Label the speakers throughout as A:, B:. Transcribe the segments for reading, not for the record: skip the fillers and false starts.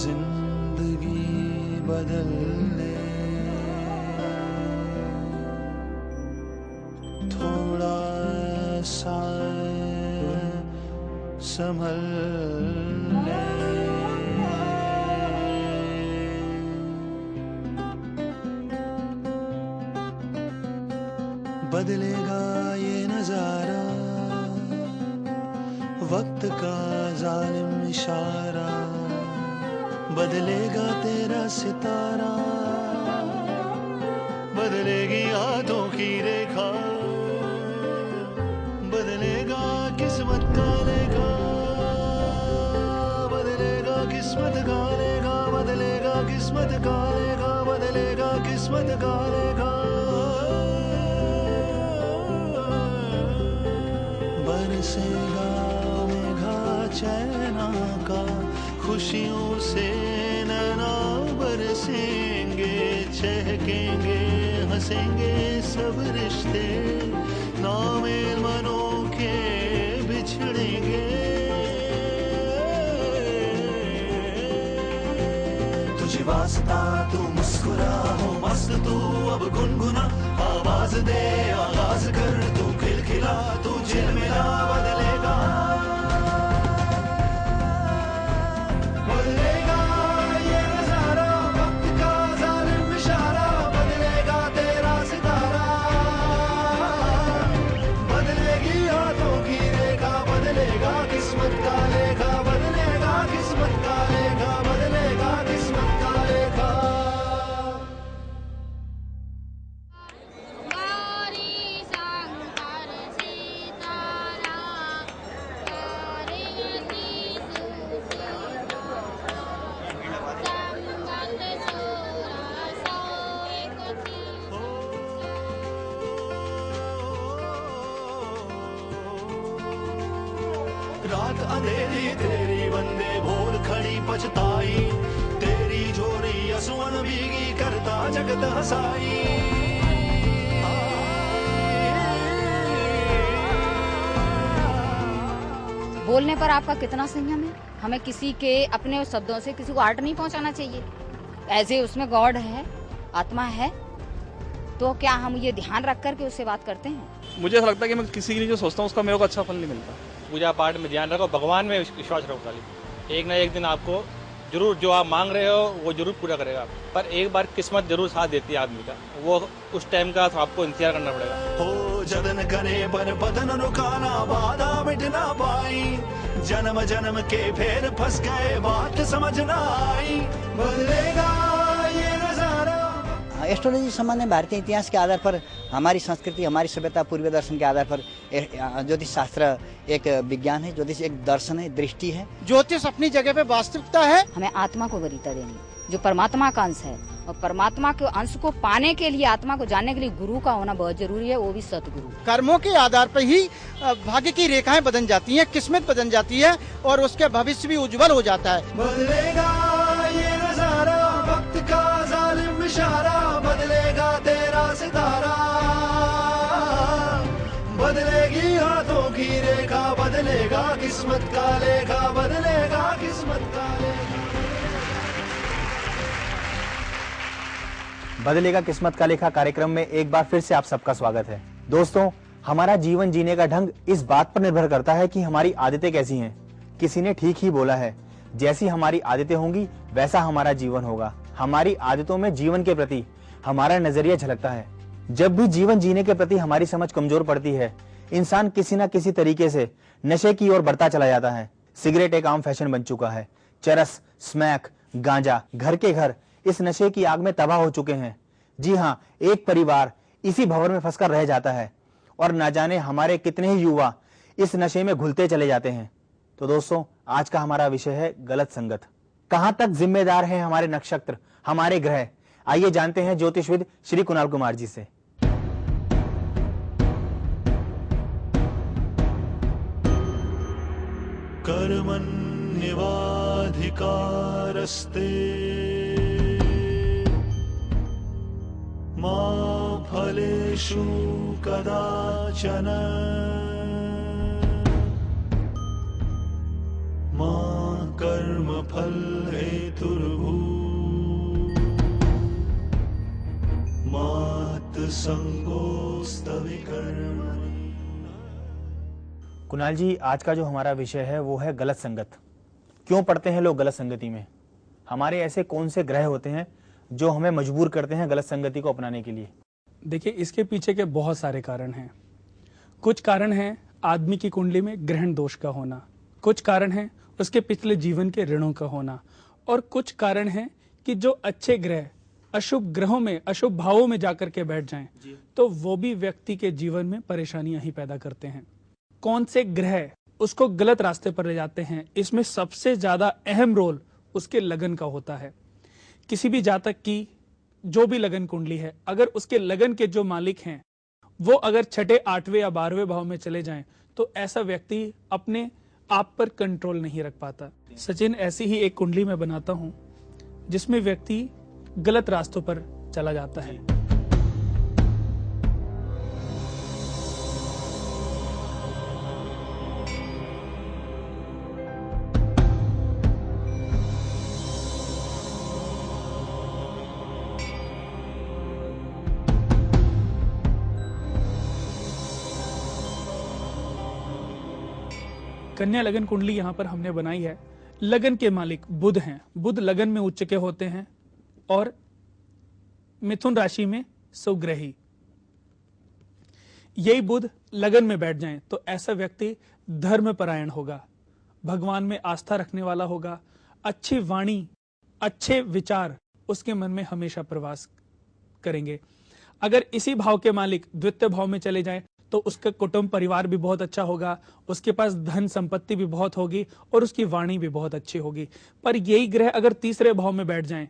A: जिंदगी बदल ले, थोड़ा सा संभल ले। बदलेगा ये नजारा, वक्त का जालिम इशारा, बदलेगा तेरा सितारा, बदलेगी हाथों की रेखा, बदलेगा किस्मत का लेखा, बदलेगा किस्मत का लेखा, बदलेगा किस्मत का लेखा, बदलेगा किस्मत का लेखा। बरसेगा मेघा चैना का, खुशियों से नैना बरसेंगे, चहकेंगे हंसेंगे सब रिश्ते, नामेल मनों के बिछड़ेंगे। तुझे वास्ता तू मुस्कुरा हो मस्त, तू अब गुनगुना आवाज दे, आगाज कर तू खिलखिला, तू झिलमिला। बदलेगा बदलेगा ये नजारा, वक्त का जालिम इशारा, बदलेगा तेरा सितारा, बदलेगी हाथों की रेखा, बदलेगा किस्मत का लेखा, बदलेगा किस्मत का लेखा, बदलेगा किस्मत का लेखा। रात अंधेरी तेरी बंदे भोर खड़ी पछताई, तेरी झोरी असुवन भीगी करता जगत हसाई।
B: बोलने पर आपका कितना संयम है? हमें किसी के अपने शब्दों से किसी को आर्ट नहीं पहुंचाना चाहिए। ऐसे उसमें गॉड है, आत्मा है, तो क्या हम ये ध्यान रख कर के उससे बात करते हैं?
C: मुझे ऐसा लगता है कि मैं किसी के लिए जो सोचता हूँ उसका मेरे को अच्छा फल नहीं मिलता।
D: पूजा पाठ में ध्यान रखो, भगवान में विश्वास रखो, खाली एक ना एक दिन आपको जरूर जो आप मांग रहे हो वो जरूर पूरा करेगा। पर एक बार किस्मत जरूर साथ देती है आदमी का, वो उस टाइम का तो आपको इंतजार करना पड़ेगा।
A: हो जतन करे पर बदन रुकाना, बाधा मिट ना पाई, जन्म जन्म के फेर फंस गए, बात समझ ना आई। बदलेगा ये नजारा।
E: एस्ट्रोलॉजी सामान्य भारतीय इतिहास के आधार पर, हमारी संस्कृति, हमारी सभ्यता, पूर्व दर्शन के आधार पर ज्योतिष शास्त्र एक विज्ञान है, ज्योतिष एक दर्शन है, दृष्टि है।
F: ज्योतिष अपनी जगह पे वास्तविकता है।
B: हमें आत्मा को वरीयता देनी, जो परमात्मा का अंश है, और परमात्मा के अंश को पाने के लिए, आत्मा को जानने के लिए गुरु का होना बहुत जरूरी है, वो भी सतगुरु।
F: कर्मों के आधार पर ही भाग्य की रेखाएं बदल जाती हैं, किस्मत बदल जाती है और उसके भविष्य भी उज्जवल हो जाता है।
A: बदलेगा ये नजारा, वक्त का जालिम इशारा, बदलेगा तेरा सितारा, बदलेगी हाथों की रेखा, बदलेगा किस्मत का लेखा, बदलेगा किस्मत का लेखा।
G: बदलेगा किस्मत का लेखा कार्यक्रम में एक बार फिर से आप सबका स्वागत है। दोस्तों, हमारा जीवन जीने का ढंग इस बात पर निर्भर करता है कि हमारी आदतें कैसी हैं। किसी ने ठीक ही बोला है, जैसी हमारी आदतें होंगी वैसा हमारा जीवन होगा। हमारी आदतों में जीवन के प्रति हमारा नजरिया झलकता है। जब भी जीवन जीने के प्रति हमारी समझ कमजोर पड़ती है, इंसान किसी न किसी तरीके से नशे की ओर बढ़ता चला जाता है। सिगरेट एक आम फैशन बन चुका है। चरस, स्मैक, गांजा घर के घर इस नशे की आग में तबाह हो चुके हैं। जी हाँ, एक परिवार इसी भंवर में फंसकर रह जाता है और न जाने हमारे कितने ही युवा इस नशे में घुलते चले जाते हैं। तो दोस्तों, आज का हमारा विषय है गलत संगत। कहां तक जिम्मेदार हैं हमारे नक्षत्र, हमारे ग्रह? आइए जानते हैं ज्योतिषविद श्री कुणाल कुमार जी से।
A: कर्मण्येवाधिकारस्ते फलेषु कदाचन मा कर्मफल हेतुर्भूः मात् संगोऽस्तविकर्मणि।
G: कुणाल जी, आज का जो हमारा विषय है वो है गलत संगत। क्यों पड़ते हैं लोग गलत संगति में? हमारे ऐसे कौन से ग्रह होते हैं जो हमें मजबूर करते हैं गलत संगति को अपनाने के लिए?
H: देखिए, इसके पीछे के बहुत सारे कारण हैं। कुछ कारण हैं आदमी की कुंडली में ग्रहण दोष का होना, कुछ कारण हैं उसके पिछले जीवन के ऋणों का होना, और कुछ कारण हैं कि जो अच्छे ग्रह अशुभ ग्रहों में, अशुभ भावों में जाकर के बैठ जाएं तो वो भी व्यक्ति के जीवन में परेशानियां ही पैदा करते हैं। कौन से ग्रह उसको गलत रास्ते पर ले जाते हैं, इसमें सबसे ज्यादा अहम रोल उसके लगन का होता है। किसी भी जातक की जो भी लगन कुंडली है, अगर उसके लगन के जो मालिक हैं वो अगर छठे, आठवें या 12वें भाव में चले जाएं तो ऐसा व्यक्ति अपने आप पर कंट्रोल नहीं रख पाता। सचिन, ऐसी ही एक कुंडली में बनाता हूं जिसमें व्यक्ति गलत रास्तों पर चला जाता है। कन्या लगन कुंडली यहां पर हमने बनाई है। लगन के मालिक बुध हैं। बुध लगन में उच्च के होते हैं और मिथुन राशि में सुग्रही। यही बुध लगन में बैठ जाएं तो ऐसा व्यक्ति धर्मपरायण होगा, भगवान में आस्था रखने वाला होगा, अच्छी वाणी, अच्छे विचार उसके मन में हमेशा प्रवास करेंगे। अगर इसी भाव के मालिक द्वितीय भाव में चले जाएं तो उसका कुटुंब परिवार भी बहुत अच्छा होगा, उसके पास धन संपत्ति भी बहुत होगी और उसकी वाणी भी बहुत अच्छी होगी। पर यही ग्रह अगर तीसरे भाव में बैठ जाएं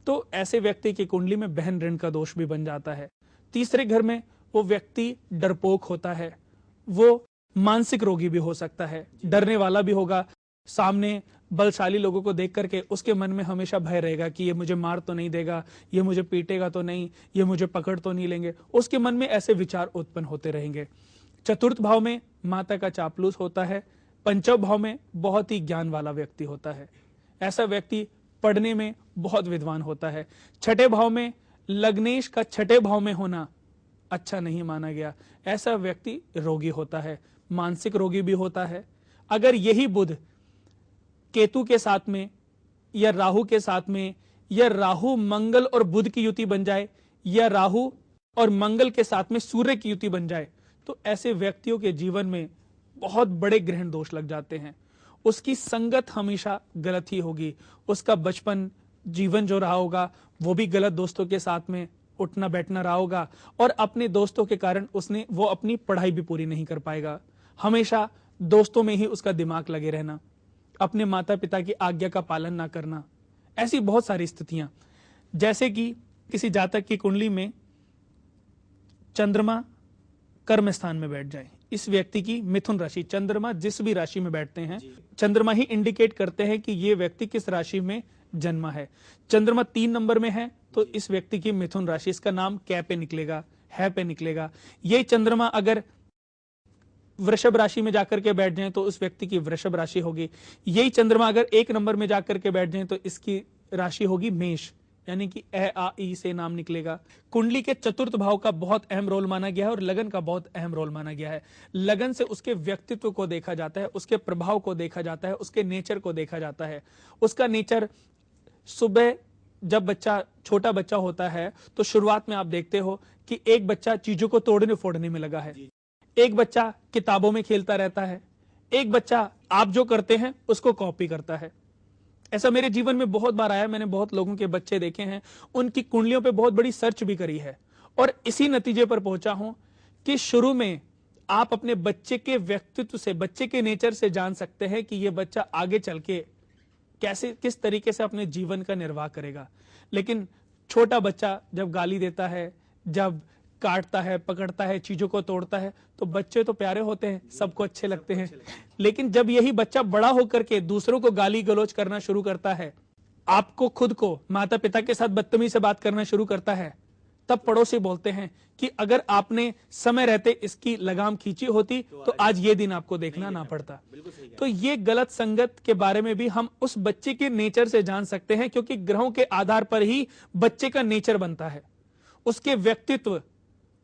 H: तो ऐसे व्यक्ति की कुंडली में बहन ऋण का दोष भी बन जाता है। तीसरे घर में वो व्यक्ति डरपोक होता है, वो मानसिक रोगी भी हो सकता है, डरने वाला भी होगा। सामने बलशाली लोगों को देख करके उसके मन में हमेशा भय रहेगा कि ये मुझे मार तो नहीं देगा, ये मुझे पीटेगा तो नहीं, ये मुझे पकड़ तो नहीं लेंगे। उसके मन में ऐसे विचार उत्पन्न होते रहेंगे। चतुर्थ भाव में माता का चापलूस होता है। पंचम भाव में बहुत ही ज्ञान वाला व्यक्ति होता है। ऐसा व्यक्ति पढ़ने में बहुत विद्वान होता है। छठे भाव में लग्नेश का छठे भाव में होना अच्छा नहीं माना गया। ऐसा व्यक्ति रोगी होता है, मानसिक रोगी भी होता है। अगर यही बुध केतु के साथ में या राहु के साथ में, या राहु मंगल और बुध की युति बन जाए, या राहु और मंगल के साथ में सूर्य की युति बन जाए तो ऐसे व्यक्तियों के जीवन में बहुत बड़े ग्रहण दोष लग जाते हैं। उसकी संगत हमेशा गलत ही होगी। उसका बचपन जीवन जो रहा होगा वो भी गलत दोस्तों के साथ में उठना बैठना रहा होगा, और अपने दोस्तों के कारण वो अपनी पढ़ाई भी पूरी नहीं कर पाएगा। हमेशा दोस्तों में ही उसका दिमाग लगे रहना, अपने माता पिता की आज्ञा का पालन ना करना, ऐसी बहुत सारी स्थितियां। जैसे कि किसी जातक की कुंडली में चंद्रमा कर्म स्थान में बैठ जाए, इस व्यक्ति की मिथुन राशि, चंद्रमा जिस भी राशि में बैठते हैं चंद्रमा ही इंडिकेट करते हैं कि ये व्यक्ति किस राशि में जन्मा है। चंद्रमा 3 नंबर में है तो इस व्यक्ति की मिथुन राशि, इसका नाम कै पे निकलेगा, है पे निकलेगा। ये चंद्रमा अगर वृषभ राशि में जाकर के बैठ जाएं तो उस व्यक्ति की वृषभ राशि होगी। यही चंद्रमा अगर 1 नंबर में जाकर के बैठ जाएं तो इसकी राशि होगी मेष, यानी कि आ ई से नाम निकलेगा। कुंडली के चतुर्थ भाव का बहुत अहम रोल माना गया है और लगन का बहुत अहम रोल माना गया है। लगन से उसके व्यक्तित्व को देखा जाता है, उसके प्रभाव को देखा जाता है, उसके नेचर को देखा जाता है। उसका नेचर, सुबह जब बच्चा छोटा बच्चा होता है तो शुरुआत में आप देखते हो कि एक बच्चा चीजों को तोड़ने फोड़ने में लगा है, एक बच्चा किताबों में खेलता रहता है, एक बच्चा आप जो करते हैं उसको कॉपी करता है। ऐसा मेरे जीवन में बहुत बार आया। मैंने बहुत लोगों के बच्चे देखे हैं, उनकी कुंडलियों पे बहुत बड़ी सर्च भी करी है और इसी नतीजे पर पहुंचा हूं कि शुरू में आप अपने बच्चे के व्यक्तित्व से, बच्चे के नेचर से जान सकते हैं कि यह बच्चा आगे चल के कैसे, किस तरीके से अपने जीवन का निर्वाह करेगा। लेकिन छोटा बच्चा जब गाली देता है, जब काटता है, पकड़ता है, चीजों को तोड़ता है, तो बच्चे तो प्यारे होते हैं, सबको अच्छे लगते हैं। लेकिन जब यही बच्चा बड़ा होकर के दूसरों को गाली गलौज करना शुरू करता है, आपको खुद को माता पिता के साथ बदतमीजी से बात करना शुरू करता है, तब पड़ोसी बोलते हैं कि अगर आपने समय रहते इसकी लगाम खींची होती तो आज ये दिन आपको देखना ना पड़ता। तो ये गलत संगत के बारे में भी हम उस बच्चे के नेचर से जान सकते हैं, क्योंकि ग्रहों के आधार पर ही बच्चे का नेचर बनता है। उसके व्यक्तित्व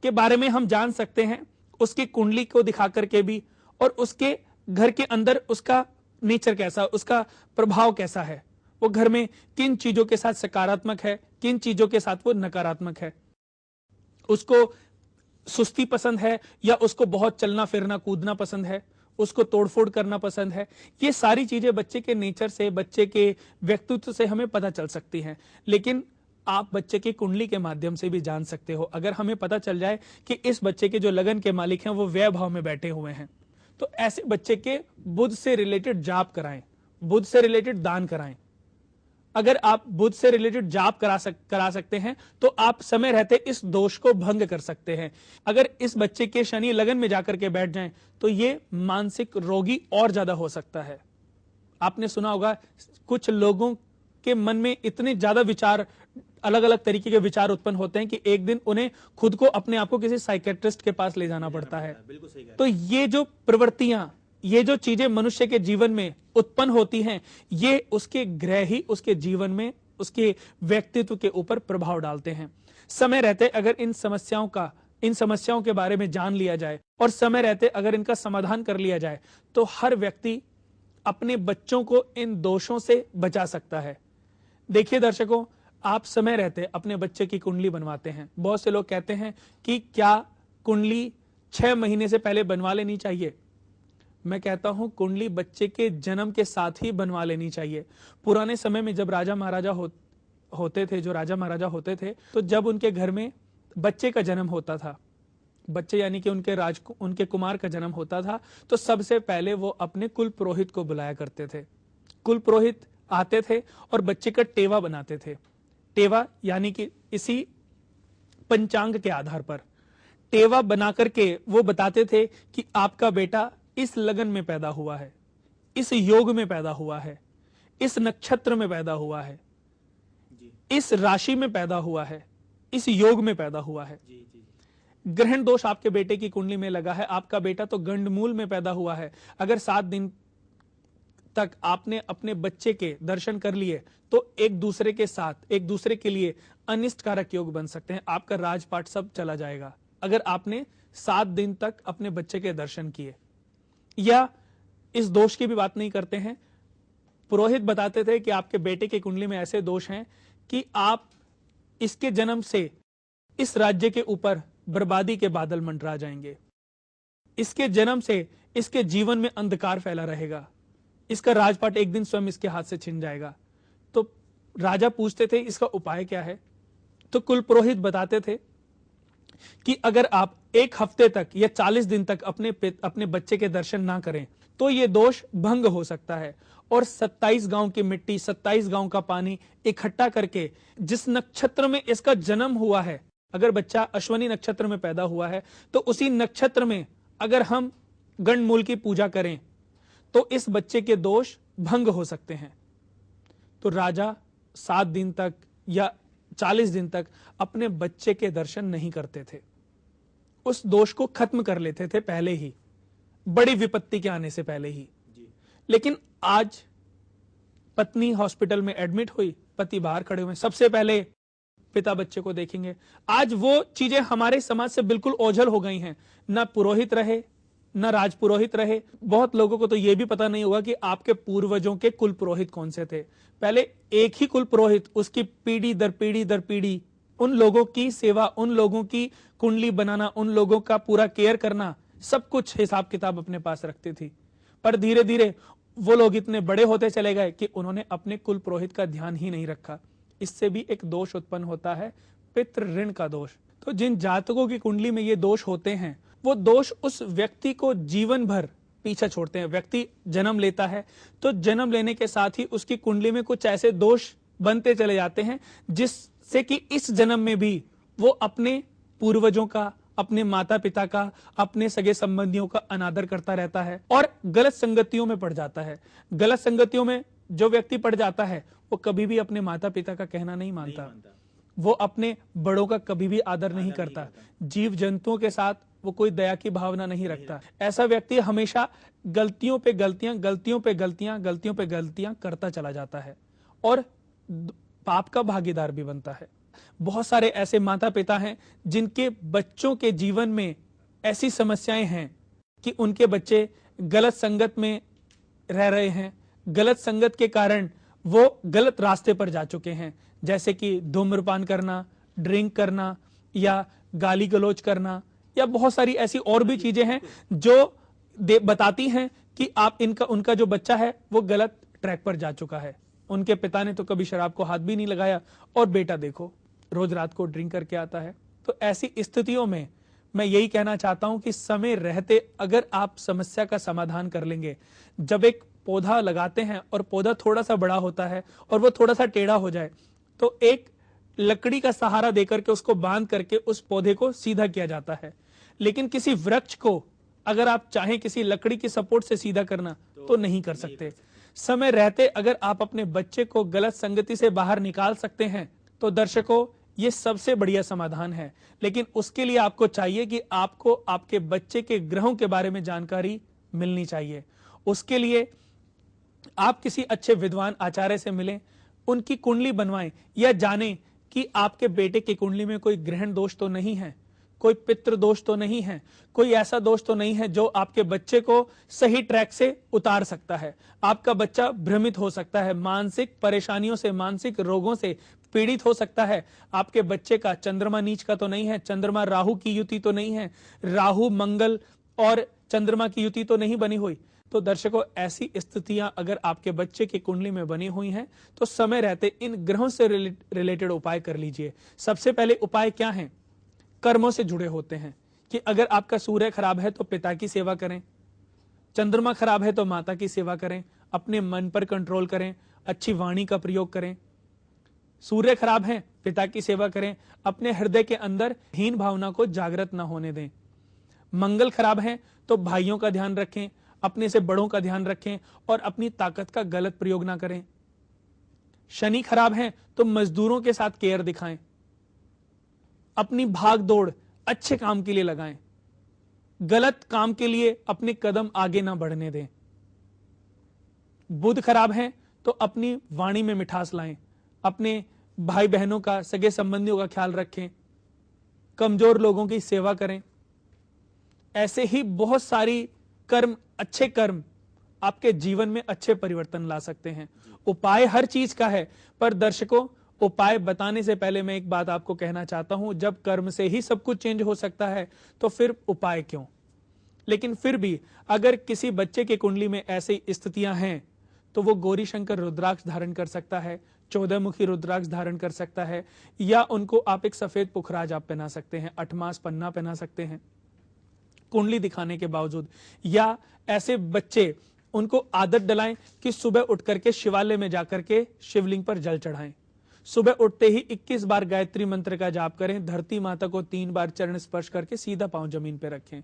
H: के बारे में हम जान सकते हैं उसकी कुंडली को दिखा करके भी, और उसके घर के अंदर उसका नेचर कैसा, उसका प्रभाव कैसा है, वो घर में किन चीजों के साथ सकारात्मक है, किन चीजों के साथ वो नकारात्मक है, उसको सुस्ती पसंद है या उसको बहुत चलना फिरना कूदना पसंद है, उसको तोड़फोड़ करना पसंद है। ये सारी चीजें बच्चे के नेचर से, बच्चे के व्यक्तित्व से हमें पता चल सकती हैं। लेकिन आप बच्चे की कुंडली के माध्यम से भी जान सकते हो। अगर हमें पता चल जाए कि इस बच्चे के जो लगन के मालिक हैं वो व्यय भाव में बैठे हुए हैं, तो ऐसे बच्चे के बुध से रिलेटेड जाप कराएं, बुध से रिलेटेड दान कराएं। अगर आप बुध से रिलेटेड जाप करा सकते हैं तो आप समय रहते इस दोष को भंग कर सकते हैं। अगर इस बच्चे के शनि लगन में जाकर के बैठ जाएं तो ये मानसिक रोगी और ज्यादा हो सकता है। आपने सुना होगा कुछ लोगों के मन में इतने ज्यादा विचार, अलग अलग तरीके के विचार उत्पन्न होते हैं कि एक दिन उन्हें खुद को, अपने आप को किसी साइकेट्रिस्ट के पास ले जाना पड़ता है। तो ये जो प्रवृत्तियां, ये जो चीजें मनुष्य के जीवन में उत्पन्न होती हैं, ये उसके ग्रह ही उसके जीवन में, उसके व्यक्तित्व के ऊपर प्रभाव डालते हैं। समय रहते अगर इन समस्याओं के बारे में जान लिया जाए और समय रहते अगर इनका समाधान कर लिया जाए तो हर व्यक्ति अपने बच्चों को इन दोषों से बचा सकता है। देखिए दर्शकों, आप समय रहते अपने बच्चे की कुंडली बनवाते हैं। बहुत से लोग कहते हैं कि क्या कुंडली 6 महीने से पहले बनवा लेनी चाहिए? मैं कहता हूं कुंडली बच्चे के जन्म के साथ ही बनवा लेनी चाहिए। पुराने समय में जब राजा महाराजा होते थे तो जब उनके घर में बच्चे का जन्म होता था, बच्चे यानी कि उनके कुमार का जन्म होता था, तो सबसे पहले वो अपने कुल पुरोहित को बुलाया करते थे। कुल पुरोहित आते थे और बच्चे का टेवा बनाते थे। टेवा यानी कि इसी पंचांग के आधार पर टेवा बना करके वो बताते थे कि आपका बेटा इस लगन में पैदा हुआ है, इस योग में पैदा हुआ है, इस नक्षत्र में पैदा हुआ है, इस राशि में पैदा हुआ है, इस योग में पैदा हुआ है। ग्रहण दोष आपके बेटे की कुंडली में लगा है, आपका बेटा तो गंडमूल में पैदा हुआ है। अगर 7 दिन तक आपने अपने बच्चे के दर्शन कर लिए तो एक दूसरे के साथ, एक दूसरे के लिए अनिष्ट कारक योग बन सकते हैं। आपका राजपाट सब चला जाएगा अगर आपने 7 दिन तक अपने बच्चे के दर्शन किए। या इस दोष की भी बात नहीं करते हैं, पुरोहित बताते थे कि आपके बेटे की कुंडली में ऐसे दोष हैं कि आप इसके जन्म से इस राज्य के ऊपर बर्बादी के बादल मंडरा जाएंगे, इसके जन्म से इसके जीवन में अंधकार फैला रहेगा, इसका राजपाट एक दिन स्वयं इसके हाथ से छिन जाएगा। तो राजा पूछते थे इसका उपाय क्या है? तो कुल पुरोहित बताते थे कि अगर आप 1 हफ्ते तक या 40 दिन तक अपने बच्चे के दर्शन ना करें तो ये दोष भंग हो सकता है। और 27 गांव की मिट्टी, 27 गांव का पानी इकट्ठा करके जिस नक्षत्र में इसका जन्म हुआ है, अगर बच्चा अश्वनी नक्षत्र में पैदा हुआ है तो उसी नक्षत्र में अगर हम गंडमूल की पूजा करें तो इस बच्चे के दोष भंग हो सकते हैं। तो राजा 7 दिन तक या 40 दिन तक अपने बच्चे के दर्शन नहीं करते थे, उस दोष को खत्म कर लेते थे पहले ही, बड़ी विपत्ति के आने से पहले ही। लेकिन आज पत्नी हॉस्पिटल में एडमिट हुई, पति बाहर खड़े हुए, सबसे पहले पिता बच्चे को देखेंगे। आज वो चीजें हमारे समाज से बिल्कुल ओझल हो गई हैं। ना पुरोहित रहे, न राजपुरोहित रहे। बहुत लोगों को तो यह भी पता नहीं होगा कि आपके पूर्वजों के कुल पुरोहित कौन से थे। पहले एक ही कुल पुरोहित, उसकी पीढ़ी दर पीढ़ी दर पीढ़ी, उन लोगों की सेवा, उन लोगों की कुंडली बनाना, उन लोगों का पूरा केयर करना, सब कुछ हिसाब किताब अपने पास रखती थी। पर धीरे धीरे वो लोग इतने बड़े होते चले गए कि उन्होंने अपने कुल पुरोहित का ध्यान ही नहीं रखा। इससे भी एक दोष उत्पन्न होता है, पितृ ऋण का दोष। तो जिन जातकों की कुंडली में ये दोष होते हैं, वो दोष उस व्यक्ति को जीवन भर पीछा छोड़ते हैं। व्यक्ति जन्म लेता है तो जन्म लेने के साथ ही उसकी कुंडली में कुछ ऐसे दोष बनते चले जाते हैं जिससे कि इस जन्म में भी वो अपने पूर्वजों का, अपने माता पिता का, अपने सगे संबंधियों का अनादर करता रहता है और गलत संगतियों में पड़ जाता है। गलत संगतियों में जो व्यक्ति पड़ जाता है वो कभी भी अपने माता पिता का कहना नहीं मानता। वो अपने बड़ों का कभी भी आदर नहीं करता, जीव जंतुओं के साथ वो कोई दया की भावना नहीं रखता। ऐसा व्यक्ति हमेशा गलतियों पे गलतियां करता चला जाता है और पाप का भागीदार भी बनता है। बहुत सारे ऐसे माता पिता हैं जिनके बच्चों के जीवन में ऐसी समस्याएं हैं कि उनके बच्चे गलत संगत में रह रहे हैं, गलत संगत के कारण वो गलत रास्ते पर जा चुके हैं, जैसे कि धूम्रपान करना, ड्रिंक करना या गाली गलौज करना या बहुत सारी ऐसी और भी चीजें हैं जो बताती हैं कि आप उनका जो बच्चा है वो गलत ट्रैक पर जा चुका है। उनके पिता ने तो कभी शराब को हाथ भी नहीं लगाया और बेटा देखो रोज रात को ड्रिंक करके आता है। तो ऐसी स्थितियों में मैं यही कहना चाहता हूं कि समय रहते अगर आप समस्या का समाधान कर लेंगे, जब एक पौधा लगाते हैं और पौधा थोड़ा सा बड़ा होता है और वो थोड़ा सा टेढ़ा हो जाए तो एक लकड़ी का सहारा देकर के उसको बांध करके उस पौधे को सीधा किया जाता है। लेकिन किसी वृक्ष को अगर आप चाहें किसी लकड़ी की सपोर्ट से सीधा करना तो नहीं कर सकते। समय रहते अगर आप अपने बच्चे को गलत संगति से बाहर निकाल सकते हैं तो दर्शकों ये सबसे बढ़िया समाधान है। लेकिन उसके लिए आपको चाहिए कि आपको आपके बच्चे के ग्रहों के बारे में जानकारी मिलनी चाहिए। उसके लिए आप किसी अच्छे विद्वान आचार्य से मिलें, उनकी कुंडली बनवाएं या जानें कि आपके बेटे की कुंडली में कोई ग्रहण दोष तो नहीं है, कोई पितृ दोष तो नहीं है, कोई ऐसा दोष तो नहीं है जो आपके बच्चे को सही ट्रैक से उतार सकता है। आपका बच्चा भ्रमित हो सकता है, मानसिक परेशानियों से, मानसिक रोगों से पीड़ित हो सकता है। आपके बच्चे का चंद्रमा नीच का तो नहीं है, चंद्रमा राहु की युति तो नहीं है, राहु मंगल और चंद्रमा की युति तो नहीं बनी हुई। तो दर्शकों ऐसी स्थितियां अगर आपके बच्चे की कुंडली में बनी हुई हैं तो समय रहते इन ग्रहों से रिलेटेड उपाय कर लीजिए। सबसे पहले उपाय क्या है? कर्मों से जुड़े होते हैं कि अगर आपका सूर्य खराब है तो पिता की सेवा करें, चंद्रमा खराब है तो माता की सेवा करें, अपने मन पर कंट्रोल करें, अच्छी वाणी का प्रयोग करें। सूर्य खराब है, पिता की सेवा करें, अपने हृदय के अंदर हीन भावना को जागृत ना होने दें। मंगल खराब है तो भाइयों का ध्यान रखें, अपने से बड़ों का ध्यान रखें और अपनी ताकत का गलत प्रयोग ना करें। शनि खराब है तो मजदूरों के साथ केयर दिखाएं, अपनी भाग दौड़ अच्छे काम के लिए लगाएं, गलत काम के लिए अपने कदम आगे ना बढ़ने दें। बुध खराब है तो अपनी वाणी में मिठास लाएं, अपने भाई बहनों का, सगे संबंधियों का ख्याल रखें, कमजोर लोगों की सेवा करें। ऐसे ही बहुत सारी कर्म, अच्छे कर्म आपके जीवन में अच्छे परिवर्तन ला सकते हैं। उपाय हर चीज का है, पर दर्शकों उपाय बताने से पहले मैं एक बात आपको कहना चाहता हूं, जब कर्म से ही सब कुछ चेंज हो सकता है तो फिर उपाय क्यों? लेकिन फिर भी अगर किसी बच्चे की कुंडली में ऐसी स्थितियां हैं तो वो गौरी शंकर रुद्राक्ष धारण कर सकता है, 14 मुखी रुद्राक्ष धारण कर सकता है, या उनको आप एक सफेद पुखराज आप पहना सकते हैं, 8 मास पन्ना पहना सकते हैं कुंडली दिखाने के बावजूद। या ऐसे बच्चे उनको आदत डलाएं कि सुबह उठ करके शिवालय में जाकर के शिवलिंग पर जल चढ़ाएं, सुबह उठते ही 21 बार गायत्री मंत्र का जाप करें, धरती माता को 3 बार चरण स्पर्श करके सीधा पांव जमीन पर रखें।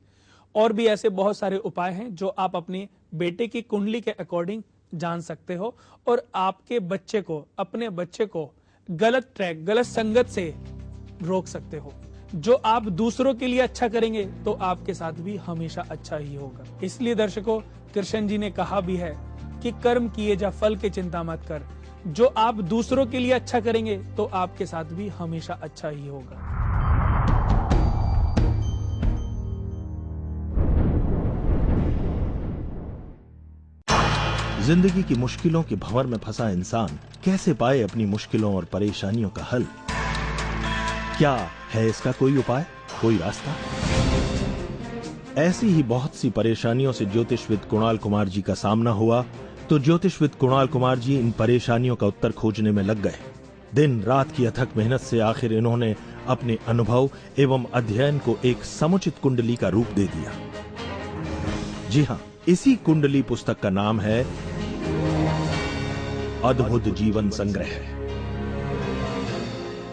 H: और भी ऐसे बहुत सारे उपाय हैं जो आप अपने बेटे की कुंडली के अकॉर्डिंग जान सकते हो और आपके बच्चे को, अपने बच्चे को गलत ट्रैक, गलत संगत से रोक सकते हो। जो आप दूसरों के लिए अच्छा करेंगे तो आपके साथ भी हमेशा अच्छा ही होगा। इसलिए दर्शकों, कृष्ण जी ने कहा भी है कि कर्म किए जा फल की चिंता मत कर। जो आप दूसरों के लिए अच्छा करेंगे तो आपके साथ भी हमेशा अच्छा ही होगा।
I: जिंदगी की मुश्किलों के भंवर में फंसा इंसान कैसे पाए अपनी मुश्किलों और परेशानियों का हल? क्या है इसका कोई उपाय, कोई रास्ता? ऐसी ही बहुत सी परेशानियों से ज्योतिषविद कुणाल कुमार जी का सामना हुआ तो ज्योतिषविद कुणाल कुमार जी इन परेशानियों का उत्तर खोजने में लग गए। दिन रात की अथक मेहनत से आखिर इन्होंने अपने अनुभव एवं अध्ययन को एक समुचित कुंडली का रूप दे दिया। जी हां, इसी कुंडली पुस्तक का नाम है अद्भुत जीवन संग्रह।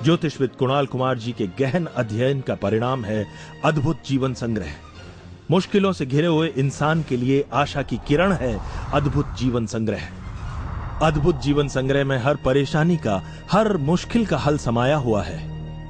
I: ज्योतिषविद कुणाल कुमार जी के गहन अध्ययन का परिणाम है अद्भुत जीवन संग्रह। मुश्किलों से घिरे हुए इंसान के लिए आशा की किरण है अद्भुत जीवन संग्रह। अद्भुत जीवन संग्रह में हर परेशानी का, हर मुश्किल का हल समाया हुआ है।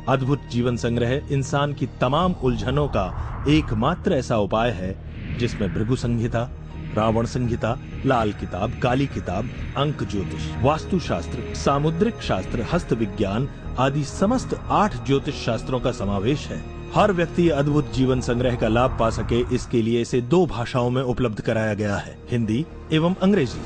I: अद्भुत जीवन संग्रह इंसान की तमाम उलझनों का एकमात्र ऐसा उपाय है जिसमें भृगु संहिता, रावण संहिता, लाल किताब, काली किताब, अंक ज्योतिष, वास्तु शास्त्र, सामुद्रिक शास्त्र, हस्त विज्ञान आदि समस्त 8 ज्योतिष शास्त्रों का समावेश है। हर व्यक्ति अद्भुत जीवन संग्रह का लाभ पा सके, इसके लिए इसे 2 भाषाओं में उपलब्ध कराया गया है, हिंदी एवं अंग्रेजी।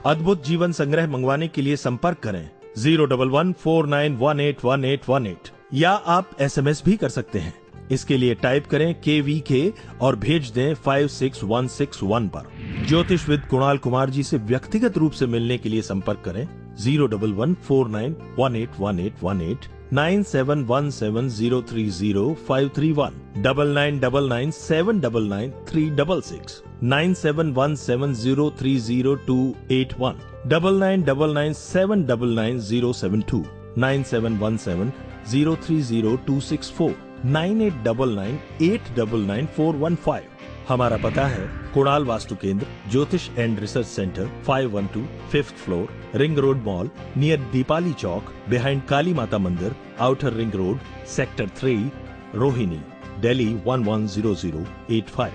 I: अद्भुत जीवन संग्रह मंगवाने के लिए संपर्क करें 01149181818 या आप SMS भी कर सकते हैं। इसके लिए टाइप करें KVK और भेज दें 56161 पर। ज्योतिषविद कुणाल कुमार जी से व्यक्तिगत रूप से मिलने के लिए संपर्क करें 01149181818 9717030531 9999799936 9717030281 999979997072 9717030264 9899899415। हमारा पता है Kunal Vastu Kendra, Jyotish and research centre, 512 5th floor, ring road mall, near Deepali Chowk, behind Kali Mata Mandir, outer ring road, sector 3, Rohini, Delhi 110085।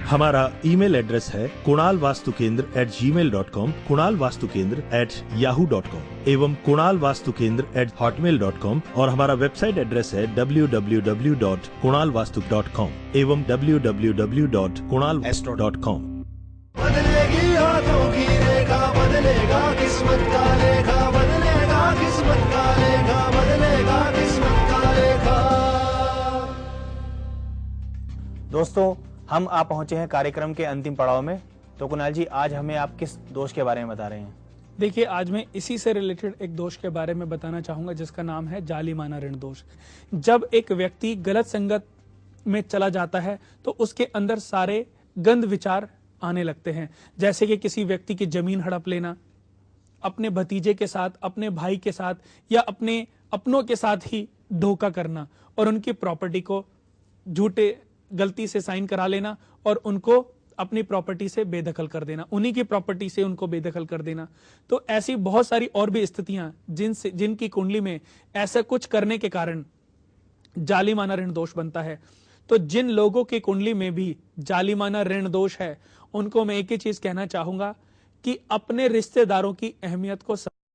I: हमारा ईमेल एड्रेस है kunalvastukendra@gmail.com, kunalvastukendra@yahoo.com एवं kunalvastukendra@hotmail.com और हमारा वेबसाइट एड्रेस है www.kunalvastu.com एवं www.kunalastro.com।
A: बदलेगी हाथों की रेखा, बदलेगा किस्मत का लेखा, बदलेगा किस्मत का लेखा, बदलेगा किस्मत का लेखा।
G: दोस्तों, हम आ पहुंचे हैं कार्यक्रम के अंतिम पड़ाव में। तो कुणाल जी, आज हमें आप किस दोष के बारे में बता रहे हैं?
H: देखिए, आज मैं इसी से रिलेटेड एक दोष के बारे में बताना चाहूंगा जिसका नाम है जालिमाना ऋण दोष। जब एक व्यक्ति गलत संगत में चला जाता है तो उसके अंदर सारे गंद विचार आने लगते हैं, जैसे कि किसी व्यक्ति की जमीन हड़प लेना, अपने भतीजे के साथ, अपने भाई के साथ या अपने अपनों के साथ ही धोखा करना और उनकी प्रॉपर्टी को झूठे गलती से साइन करा लेना और उनको अपनी प्रॉपर्टी से बेदखल कर देना, उन्हीं की प्रॉपर्टी से उनको बेदखल कर देना। तो ऐसी बहुत सारी और भी स्थितियां जिनकी कुंडली में ऐसा कुछ करने के कारण जालिमाना ऋण दोष बनता है। तो जिन लोगों की कुंडली में भी जालिमाना ऋण दोष है, उनको मैं एक ही चीज कहना चाहूंगा कि अपने रिश्तेदारों की अहमियत को